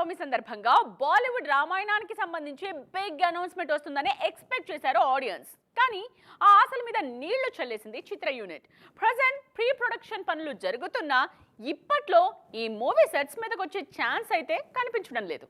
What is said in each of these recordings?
శ్రీరామనవమి సందర్భంగా బాలీవుడ్ రామాయణానికి సంబంధించి big announcement వస్తుందని ఎక్స్పెక్ట్ చేశారు ఆడియన్స్. కానీ ఆ ఆశల మీద నీళ్లు చల్లేసింది చిత్ర యూనిట్. ప్రజెంట్ ప్రీ ప్రొడక్షన్ పనులు జరుగుతున్నా ఇప్పట్లో ఈ మూవీ సెట్స్ మీదకి వచ్చే ఛాన్స్ అయితే కనిపించడం లేదు.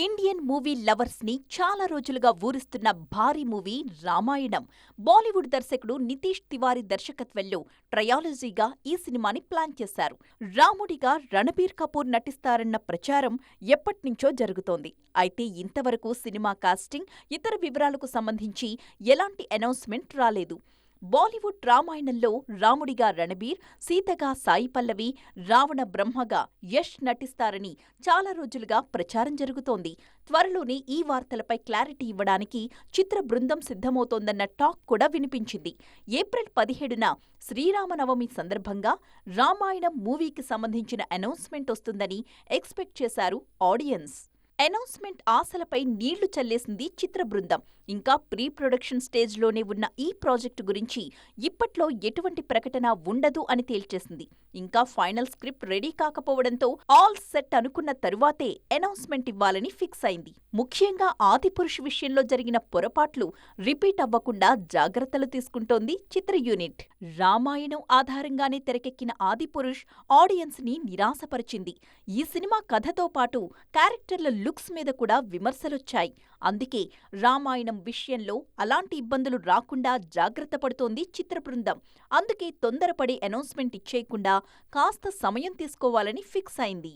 ఇండియన్ మూవీ లవర్స్ ని చాలా రోజులుగా ఊరిస్తున్న భారీ మూవీ రామాయణం. బాలీవుడ్ దర్శకుడు నితీష్ తివారీ దర్శకత్వంలో ట్రయాలజీగా ఈ సినిమాని ప్లాన్ చేశారు. రాముడిగా రణబీర్ కపూర్ నటిస్తారన్న ప్రచారం ఎప్పట్నుంచో జరుగుతోంది. అయితే ఇంతవరకు సినిమా కాస్టింగ్, ఇతర వివరాలకు సంబంధించి ఎలాంటి అనౌన్స్మెంట్ రాలేదు. బాలీవుడ్ రామాయణంలో రాముడిగా రణబీర్, సీతగా సాయి పల్లవి, రావణ బ్రహ్మగా యష్ నటిస్తారని చాలా రోజులుగా ప్రచారం జరుగుతోంది. త్వరలోనే ఈ వార్తలపై క్లారిటీ ఇవ్వడానికి చిత్ర బృందం సిద్ధమవుతోందన్న టాక్ కూడా వినిపించింది. ఏప్రిల్ 17న శ్రీరామనవమి సందర్భంగా రామాయణం మూవీకి సంబంధించిన అనౌన్స్మెంట్ వస్తుందని ఎక్స్పెక్ట్ చేశారు ఆడియన్స్. అనౌన్స్మెంట్ ఆశలపై నీళ్లు చల్లేసింది చిత్ర బృందం. ఇంకా ప్రీ ప్రొడక్షన్ స్టేజ్లోనే ఉన్న ఈ ప్రాజెక్టు గురించి ఇప్పట్లో ఎటువంటి ప్రకటన ఉండదు అని తేల్చేసింది. ఇంకా ఫైనల్ స్క్రిప్ట్ రెడీ కాకపోవడంతో ఆల్ సెట్ అనుకున్న తరువాతే అనౌన్స్మెంట్ ఇవ్వాలని ఫిక్స్ అయింది. ముఖ్యంగా ఆదిపురుష్ విషయంలో జరిగిన పొరపాట్లు రిపీట్ అవ్వకుండా జాగ్రత్తలు తీసుకుంటోంది చిత్ర యూనిట్. రామాయణం ఆధారంగానే తెరకెక్కిన ఆదిపురుష్ ఆడియన్స్ ని నిరాశపరిచింది. ఈ సినిమా కథతో పాటు క్యారెక్టర్ల లుక్స్ మీద కూడా విమర్శలొచ్చాయి. అందుకే రామాయణం విషయంలో అలాంటి ఇబ్బందులు రాకుండా జాగ్రత్త పడుతోంది చిత్ర బృందం. అందుకే తొందరపడి అనౌన్స్మెంట్ ఇచ్చేయకుండా కాస్త సమయం తీసుకోవాలని ఫిక్స్ అయింది.